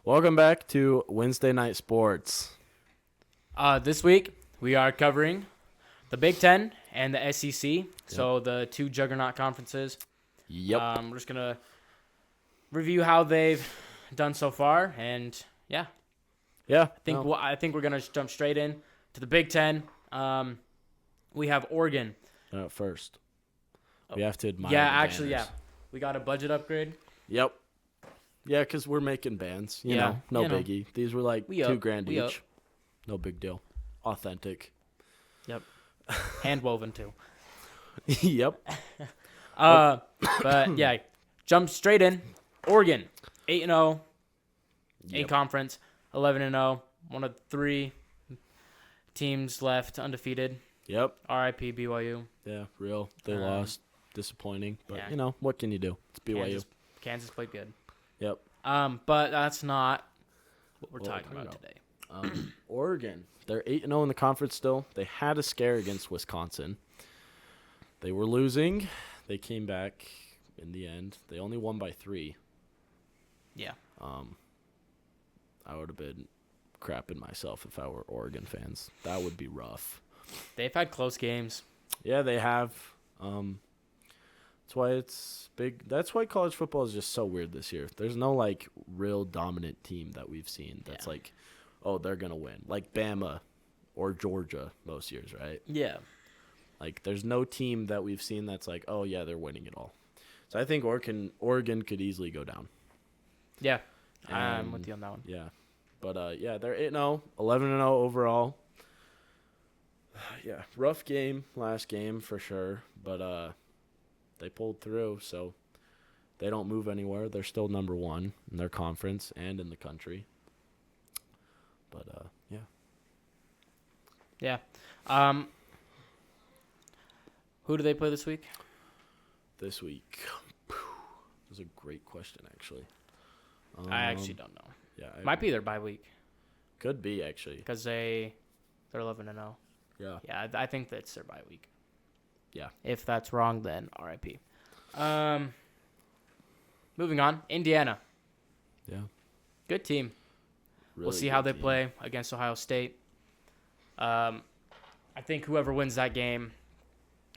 Welcome back to Wednesday Night Sports. This week, we are covering the Big Ten and the SEC, so the two juggernaut conferences. Yep. We're just going to review how they've done so far, and yeah. I think we're going to jump straight in to the Big Ten. We have Oregon. First, we have to admire. Yeah, the actually, banners. we got a budget upgrade. Yep. Yeah, because we're making bands. You know, no biggie. These were like $2,000 We each. No big deal. Authentic. Yep. Hand woven too. Yep. But yeah, jump straight in. Oregon, 8-0 in Yep. conference, 11-0. One of three teams left undefeated. Yep. RIP BYU. Yeah, real. They lost. Disappointing. But, yeah. What can you do? It's BYU. Kansas played good. Yep. But that's not what we're talking about today. Oregon. They're 8-0 in the conference still. They had a scare against Wisconsin. They were losing. They came back in the end. They only won by 3. Yeah. I would have been crapping myself if I were Oregon fans. That would be rough. They've had close games. Yeah, they have. That's why it's big. That's why college football is just so weird this year. There's no, real dominant team that we've seen that's they're going to win. Like Bama or Georgia most years, right? Yeah. There's no team that we've seen that's they're winning it all. So I think Oregon could easily go down. Yeah. I'm with you on that one. Yeah. But, they're 8-0, 11-0 overall. Yeah, rough game, last game for sure. But they pulled through, so they don't move anywhere. They're still number 1 in their conference and in the country. But, yeah. Yeah. Who do they play this week? This week. That's a great question, actually. I actually don't know. Yeah, Might be their bye week could be, actually. because they're 11-0. Yeah. Yeah, I think that's their bye week. Yeah. If that's wrong, then RIP. Moving on, Indiana. Yeah. Good team. Really We'll see good how they team. play against Ohio State. I think whoever wins that game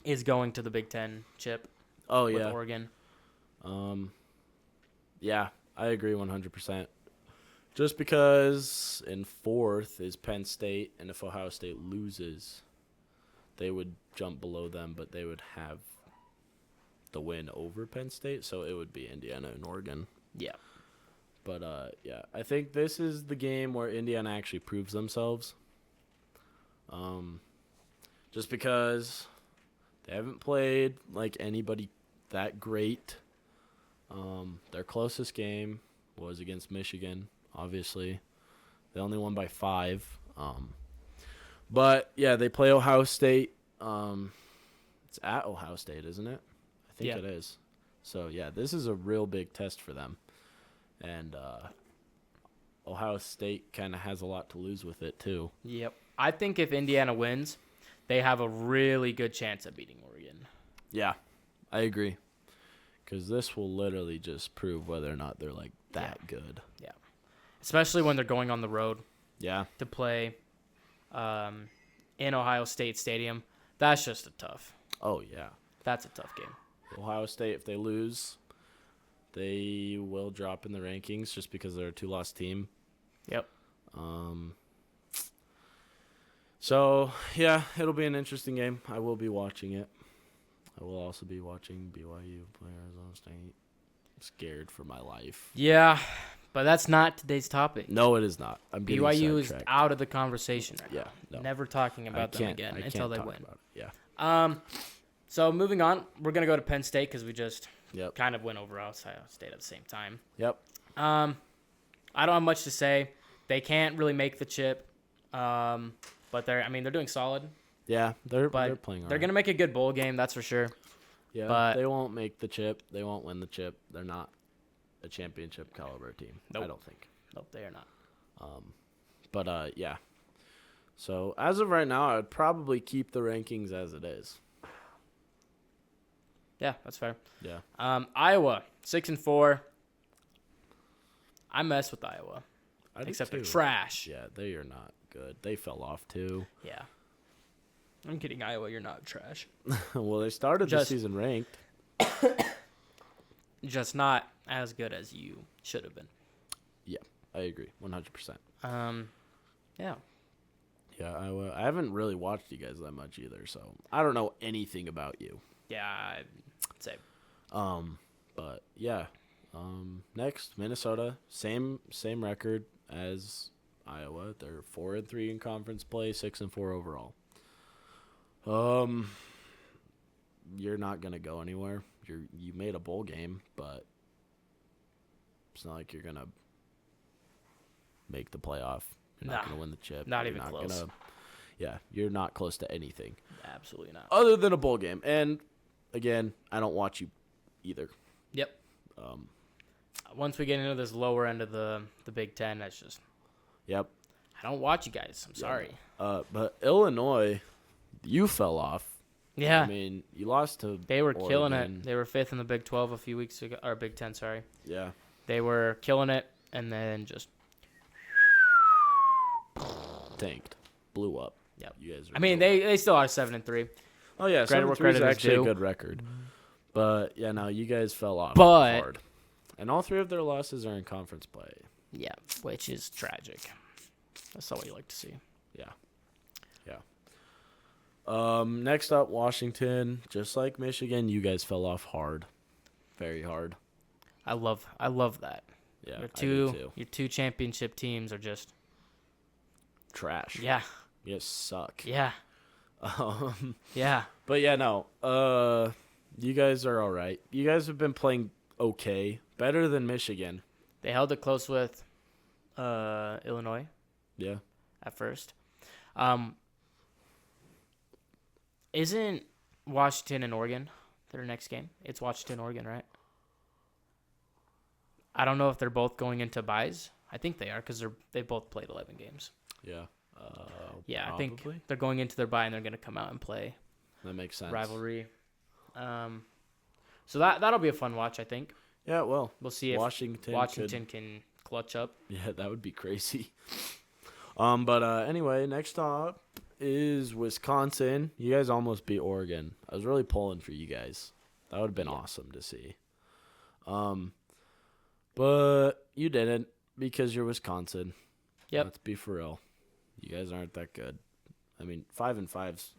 is going to the Big Ten chip Oh, with yeah. Oregon. Yeah, I agree 100%. Just because in 4th is Penn State, and if Ohio State loses, they would jump below them, but they would have the win over Penn State, so it would be Indiana and Oregon. Yeah. But, I think this is the game where Indiana actually proves themselves. Just because they haven't played anybody that great. Their closest game was against Michigan, obviously. They only won by 5. But, yeah, they play Ohio State. It's at Ohio State, isn't it? I think it is. So, yeah, this is a real big test for them. And Ohio State kind of has a lot to lose with it, too. Yep. I think if Indiana wins, they have a really good chance at beating Oregon. Yeah, I agree. Because this will literally just prove whether or not they're, that good. Yeah. Especially when they're going on the road Yeah. to play in Ohio State Stadium. That's just Oh, yeah. that's a tough game. Ohio State, if they lose, they will drop in the rankings just because they're a 2-loss team. Yep. So, yeah, it'll be an interesting game. I will be watching it. I will also be watching BYU play Arizona State. I'm scared for my life. Yeah, but that's not today's topic. No, it is not. I'm getting BYU is sidetracked. out of the conversation right Yeah, now. no. Never talking about them again I until can't they talk win. about it. Yeah. So moving on, we're going to go to Penn State because we just Yep. kind of went over Ohio State at the same time. Yep. I don't have much to say. They can't really make the chip, but they're doing solid. Yeah, they're But playing all they're right. going to make a good bowl game, that's for sure. Yeah, but- they won't make the chip. They won't win the chip. They're not a championship caliber team. Nope. I don't think. Nope, they are not. But yeah. So as of right now, I would probably keep the rankings as it is. Yeah, that's fair. Yeah. Iowa, 6-4. I mess with Iowa. I do Except they're too. trash. Yeah, they are not good. They fell off too. Yeah. I'm kidding, Iowa. You're not trash. Well, they started the Just- season ranked. Just not as good as you should have been. I agree, 100%. Yeah. Yeah, I haven't really watched you guys that much either, so I don't know anything about you. Yeah, I'd say. But yeah. Next, Minnesota, same record as Iowa. They're 4-3 in conference play, 6-4 overall. You're not gonna go anywhere. You made a bowl game, but it's not like you're gonna make the playoff. You're not Nah, gonna win the chip. not You're even close. Yeah, you're not close to anything Absolutely not. other than a bowl game. And again, I don't watch you either. Yep. Um, Once we get into this lower end of the Big Ten, that's just yep. I don't watch you guys. I'm sorry. But Illinois, you fell off. Yeah. I mean, you lost to They were killing Oregon. it. They were 5th in the Big 12 a few weeks ago, or Big 10, sorry. Yeah. They were killing it, and then just. Tanked. Blew up. Yep. You guys are I mean, they still are 7-3. Oh yeah, Credit where 7-3 is credit is actually due. a good record. But yeah, no, you guys fell off But- hard. And all 3 of their losses are in conference play. Yeah, which is tragic. That's not what you like to see. Yeah. Next up, Washington. Just like Michigan, you guys fell off hard. Very hard. I love that. Yeah. Your I do too. your two championship teams are just Trash. yeah, You guys suck. yeah, yeah. But yeah, no. You guys are all right. You guys have been playing okay, better than Michigan. They held it close with Illinois Yeah. at first. Isn't Washington and Oregon their next game? It's Washington, Oregon, right? I don't know if they're both going into buys. I think they are because they both played 11 games. Yeah. Yeah, probably. I think they're going into their buy and they're going to come out and play That makes sense. rivalry. So that'll be a fun watch. I think Yeah. Well, we'll see if Washington. can clutch up. Yeah, that would be crazy. But anyway, next up is Wisconsin. You guys almost beat Oregon. I was really pulling for you guys. That would have been awesome to see. But you didn't because you're Wisconsin. Yep. Let's be for real. You guys aren't that good. I mean, 5-5's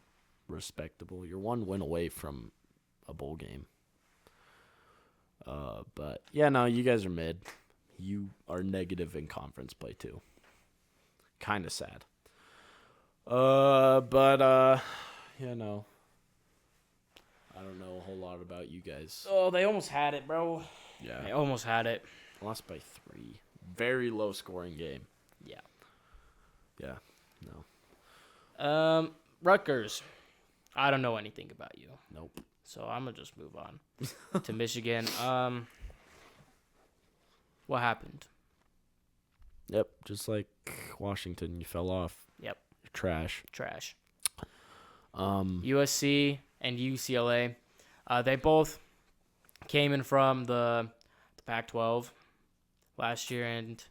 respectable. You're 1 win away from a bowl game. But yeah, no, you guys are mid. You are negative in conference play too. Kind of sad. Yeah, no. I don't know a whole lot about you guys. Oh, they almost had it, bro. They Yeah. almost had it. Lost by 3. Very low scoring game. Yeah. Yeah. No. Rutgers. I don't know anything about you, Nope. so I'm gonna just move on to Michigan. What happened? Yep. Just like Washington, you fell off. Yep. You're trash. Trash. Um. USC and UCLA, they both came in from the Pac-12 last year and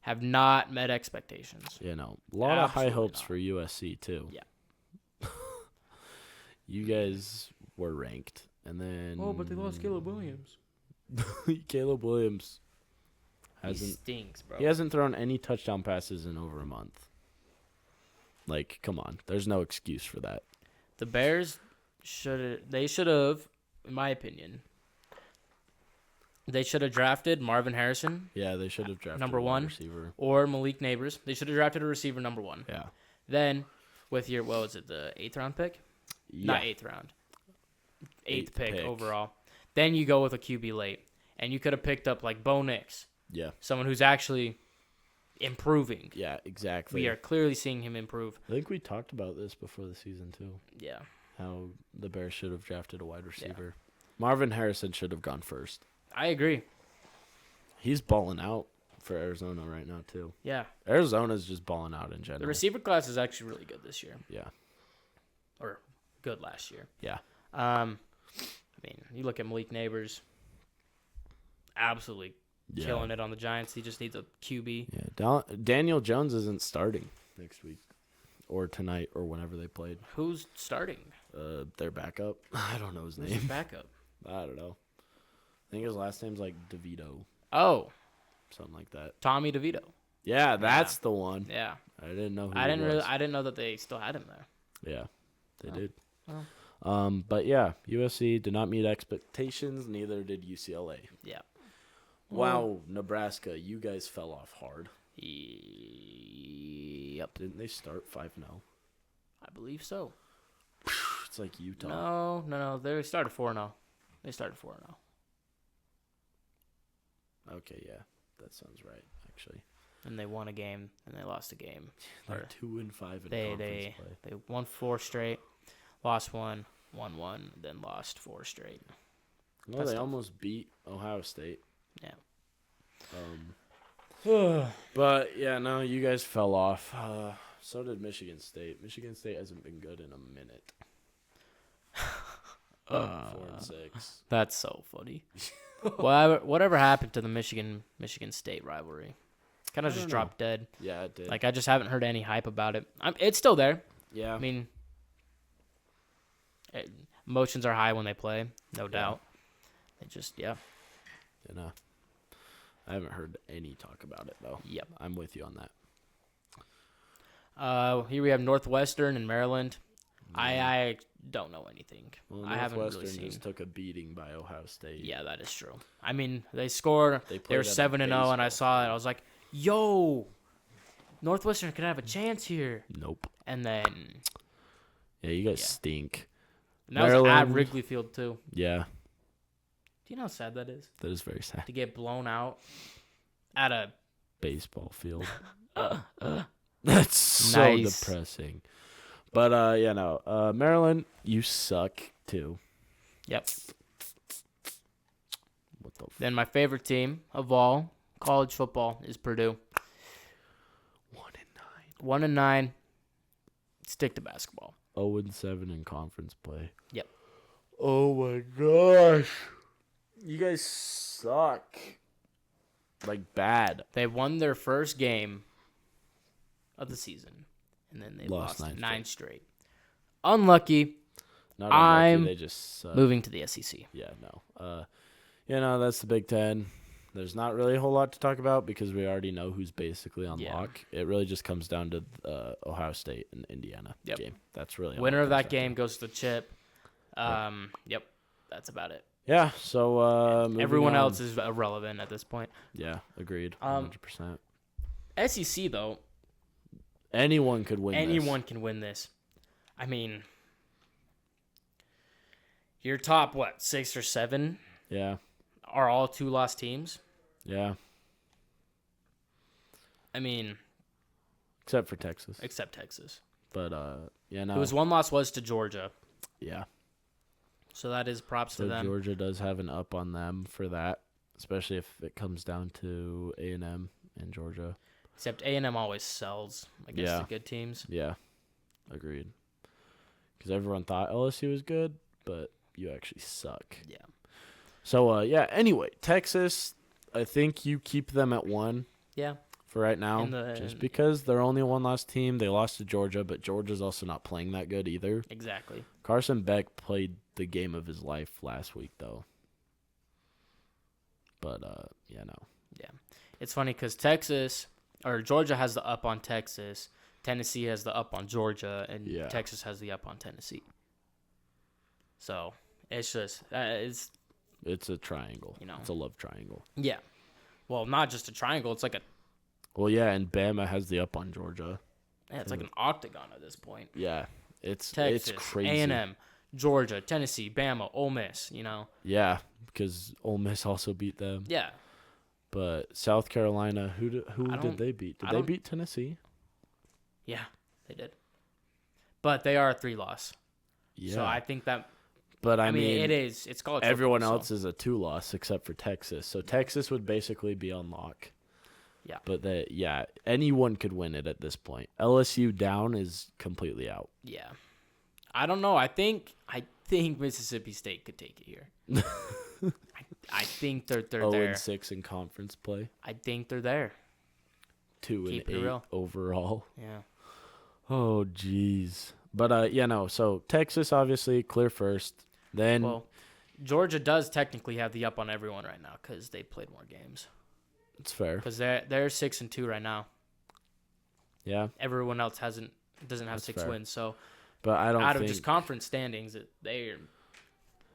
have not met expectations. You know, a lot of high Absolutely hopes not. for USC too. Yeah. You guys were ranked, and then Caleb Williams. Caleb Williams He hasn't. stinks, bro. He hasn't thrown any touchdown passes in over a month. Like, come on, there's no excuse for that. The Bears should have, in my opinion, they should have drafted Marvin Harrison Yeah, they should have drafted Number a wide one. receiver. or Malik Neighbors. They should have drafted a receiver number 1. Yeah. Then, with your, what was it, the 8th round pick? Not 8th round. 8th Eighth pick pick. overall. Then you go with a QB late. And you could have picked up like Bo Nix, Yeah. someone who's actually improving. Yeah, exactly. We are clearly seeing him improve. I think we talked about this before the season too. Yeah. How the Bears should have drafted a wide receiver. Marvin Harrison should have gone first. I agree. He's balling out for Arizona right now too. Yeah. Arizona's just balling out in general. The receiver class is actually really good this year. Yeah. Or good last year. Yeah. I mean, you look at Malik Neighbors. Absolutely Yeah. killing it on the Giants. He just needs a QB. Yeah. Daniel Jones isn't starting next week or tonight or whenever they played. Who's starting? Their backup. I don't know his Who's name. his backup? I don't know. I think his last name's like DeVito, Oh, something like that. Tommy DeVito. Yeah, that's the one. Yeah. I didn't know who I it was. didn't know that they still had him there. Yeah, they Oh. did. Oh. But yeah, USC did not meet expectations. Neither did UCLA. Yeah. Wow, Nebraska, you guys fell off hard. Yep. Didn't they start 5-0? I believe so. It's like Utah. No. They started 4-0. They started 4-0. Okay, yeah, that sounds right. Actually, And they won a game and they lost a game. they're Or 2-5 in They conference play. they won 4 straight, lost 1, won 1, then lost 4 straight. Well, That's they tough. almost beat Ohio State. Yeah. But yeah, no, you guys fell off. So did Michigan State. Michigan State hasn't been good in a minute. 4-6. That's so funny. Whatever happened to the Michigan State rivalry? Kind I of just don't know. dropped dead. Yeah, it did. Like I just haven't heard any hype about it. It's still there. yeah, I mean, emotions are high when they play, no doubt. It just you know, I haven't heard any talk about it though. Yep. I'm with you on that. Here we have Northwestern and Maryland. Yeah. I don't know anything. Well, I haven't really Northwestern seen. just took a beating by Ohio State. Yeah, that is true. I mean, they scored. They They were played at a 7-0, and I baseball saw it. I was like, "Yo, Northwestern could have a chance here." Nope. And then Yeah, you guys Yeah. stink. and that was at Maryland. Wrigley Field too. Yeah, Do you know how sad that is that is very sad. to get blown out at a Baseball field. That's so Nice. depressing. But Maryland, you suck too. Yep. What the Then my favorite team of all college football is Purdue. 1-9. 1-9. Stick to basketball. 0-7 in conference play. Yep. Oh my gosh. You guys suck. Like bad. They won their first game of the season, and then they Lost lost 9 9 straight. Unlucky. Not unlucky, I'm they just suck. Moving to the SEC. Yeah, no. That's the Big Ten. There's not really a whole lot to talk about because we already know who's basically on Yeah. lock. It really just comes down to Ohio State and Indiana Yep. game. That's really all Winner it of comes that down game to. goes to the chip. Yep. That's about it. Yeah, so moving Everyone on. else is irrelevant at this point. Yeah, agreed. 100%. 100%. SEC though, Anyone could win anyone can win this. I mean, your top 6 or 7 this. Yeah, are all 2-loss teams. yeah. I mean, Except for Texas. except Texas. But, no. Whose one loss was to Georgia. Yeah. So that is props So to them. Georgia does have an up on them for that, especially if it comes down to A&M and Georgia. Except A&M always sells against Yeah. the good teams. Yeah, agreed. Because everyone thought LSU was good, but you actually suck. Yeah. So, anyway, Texas, I think you keep them at 1 Yeah. for right now. In Just because they're only one lost team. They lost to Georgia, but Georgia's also not playing that good either. Exactly. Carson Beck played the game of his life last week, though. But, no. It's funny because Georgia has the up on Texas, Tennessee has the up on Georgia, and Yeah. Texas has the up on Tennessee. So it's just it's It's a triangle. You know. It's a love triangle. yeah. Well, not just a triangle. It's like Well, yeah, and Bama has the up on Georgia. it's like an octagon at this point. Yeah, it's Texas, crazy. A&M, Georgia, Tennessee, Bama, Ole Miss. You know. Yeah, because Ole Miss also beat them. Yeah. But South Carolina, who I did don't- they beat? Did I they don't- beat Tennessee? Yeah, they did. But they are a 3-loss. Yeah, So I think that but I mean it is. It's college football, everyone so- else is a 2-loss except for Texas. So Texas would basically be on lock. Yeah. But anyone could win it at this point. LSU down is completely out. Yeah. I don't know. I think Mississippi State could take it here. I think they're 0 there. and 6 in conference play. I think they're there. 2 Keep and it 8 real. overall. Yeah. Oh, jeez. But yeah, no. So Texas obviously clear first. Then Well, Georgia does technically have the up on everyone right now because they played more games. it's fair. Because they're 6-2 right now. Yeah, Everyone else doesn't have That's 6 fair. wins. So but I don't out think. of just conference standings, they're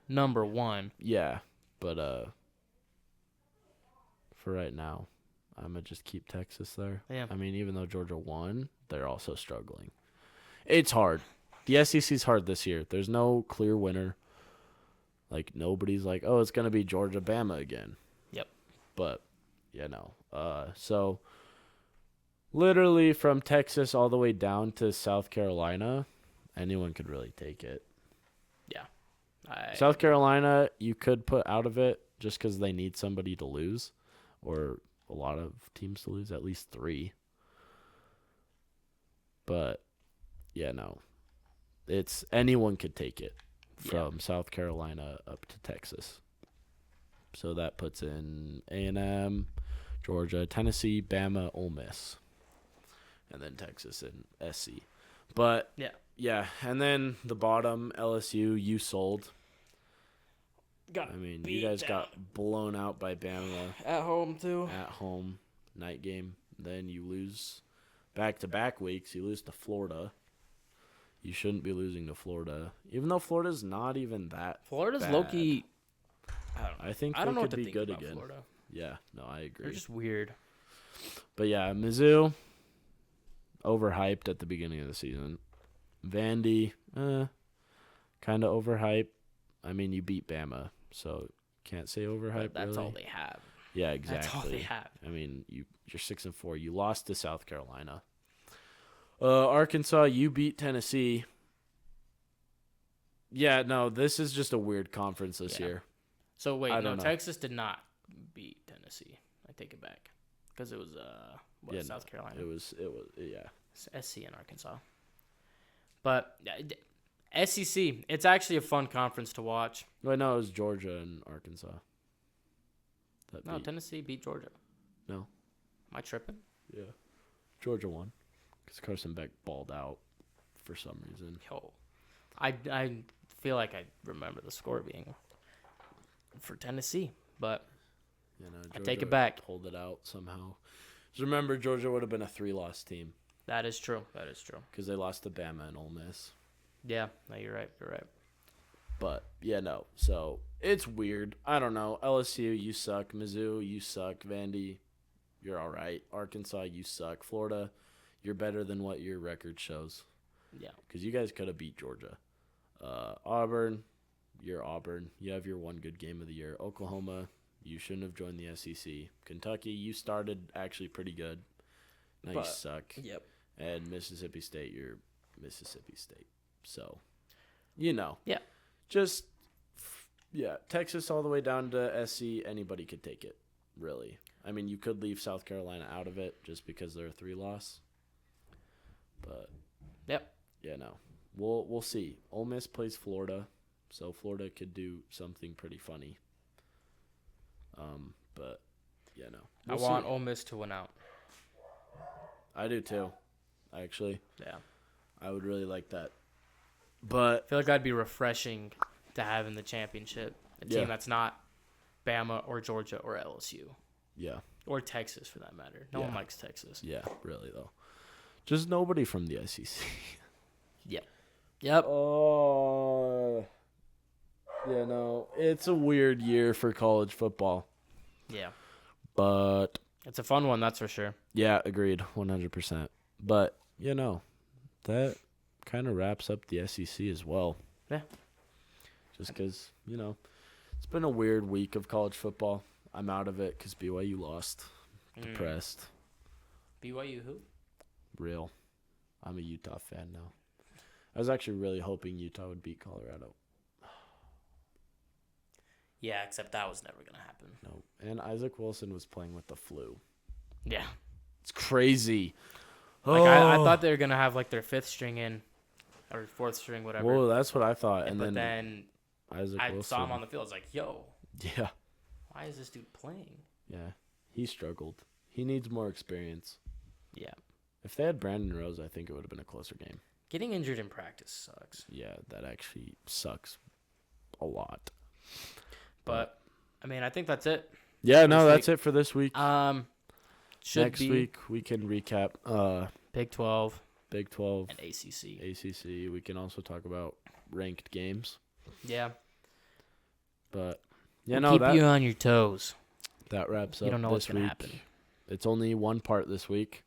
number 1. Yeah, but for right now, I'm gonna just keep Texas there. Yeah. I mean, even though Georgia won, they're also struggling. It's hard. The SEC's hard this year. There's no clear winner. Like nobody's like, oh, it's gonna be Georgia, Bama again. Yep. But so literally from Texas all the way down to South Carolina, anyone could really take it. South Carolina, you could put out of it just because they need somebody to lose, or a lot of teams to lose, at least 3. But yeah, no, it's anyone could take it from South Carolina up to Texas. So that puts in A&M, Georgia, Tennessee, Bama, Ole Miss, and then Texas and SC. But yeah, and then the bottom, LSU, you sold. I mean, you guys got blown out by Bama at home too. at home, night game. Then you lose back-to-back weeks. You lose to Florida. You shouldn't be losing to Florida, even though Florida's not even that. Florida's bad. low-key. I think I don't they know what could to be think good about again. Florida. Yeah, no, I agree. They're just weird. But yeah, Mizzou, overhyped at the beginning of the season. Vandy, kind of overhyped. I mean, you beat Bama, so can't say overhyped. That's really. all they have. Yeah, exactly. That's all they have. I mean, you're 6-4. You lost to South Carolina. Arkansas, you beat Tennessee. Yeah, no, this is just a weird conference this year. So wait, I no, don't know. Texas did not beat Tennessee. I take it back because it was South Carolina. It was yeah. It's SC and Arkansas. But SEC, it's actually a fun conference to watch. Wait, no, it was Georgia and Arkansas. No, Tennessee beat Georgia. No. Am I tripping? Yeah. Georgia won because Carson Beck balled out for some reason. Yo, I feel like I remember the score being for Tennessee, but I take it back. Pulled it out somehow. Just remember, Georgia would have been a 3-loss team That is true. because they lost to Bama and Ole Miss. Yeah, no, you're right. But yeah, no. So it's weird. I don't know. LSU, you suck. Mizzou, you suck. Vandy, you're all right. Arkansas, you suck. Florida, you're better than what your record shows. Yeah. Because you guys could have beat Georgia. Auburn, you're Auburn. You have your one good game of the year. Oklahoma, you shouldn't have joined the SEC. Kentucky, you started actually pretty good. Now you suck. Yep. And Mississippi State, you're Mississippi State. So, Yeah. Just, Texas all the way down to SC, anybody could take it, really. I mean, you could leave South Carolina out of it just because they're a 3-loss. But, Yep. yeah, no. We'll see. Ole Miss plays Florida, so Florida could do something pretty funny. But, yeah, no. I want Ole Miss to win out. I do too, actually. Yeah. I would really like that. But I feel like that'd be refreshing to have in the championship. A team that's not Bama or Georgia or LSU. yeah. Or Texas, for that matter. No one likes Texas. Yeah, really, though. Just nobody from the SEC. Yep. Oh. Yeah, no. It's a weird year for college football. Yeah. But, It's a fun one, that's for sure. yeah, agreed. 100%. But, that kind of wraps up the SEC as well. Yeah. Just because, it's been a weird week of college football. I'm out of it because BYU lost. Depressed. BYU who? Real. I'm a Utah fan now. I was actually really hoping Utah would beat Colorado. Yeah, except that was never going to happen. No. And Isaac Wilson was playing with the flu. Yeah. It's crazy. I thought they were going to have like their 5th string in or 4th string, whatever. Well, that's what I thought. And but then Isaac I Wilson. saw him on the field. I was like, yo, Yeah. Why is this dude playing? Yeah. He struggled. He needs more experience. Yeah. If they had Brandon Rose, I think it would have been a closer game. Getting injured in practice sucks. Yeah, that actually sucks a lot. But I mean, I think that's it. Yeah, no, This that's it for this week. Should Next be week we can recap Big 12 Big 12, and ACC. ACC. We can also talk about ranked games. Yeah. But yeah, We'll no, keep that you on your toes. that wraps up You don't know what's this gonna week. happen. It's only one part this week.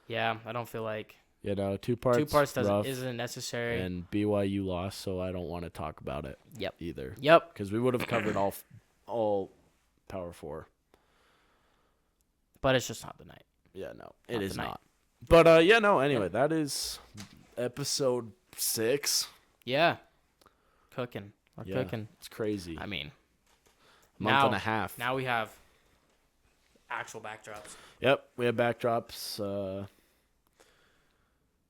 Yeah, I don't feel like You know, two parts. two parts rough, isn't necessary. and BYU lost, so I don't want to talk about it. Yep. Either. Yep. Because we would have covered all Power 4. But it's just not the night. Yeah, no, Not it is tonight. not. But yeah, no. Anyway, that is episode 6. Yeah. Cooking. We're Yeah. cooking. It's crazy. I mean, Month now- and a half. now we have actual backdrops. Yep, we have backdrops.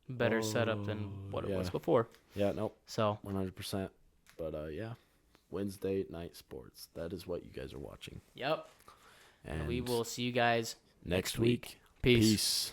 Better setup than what it was yeah. before. Yeah, nope, So 100%. But yeah, Wednesday night sports. That is what you guys are watching. yep. And We will see you guys next week. week. Peace. Peace.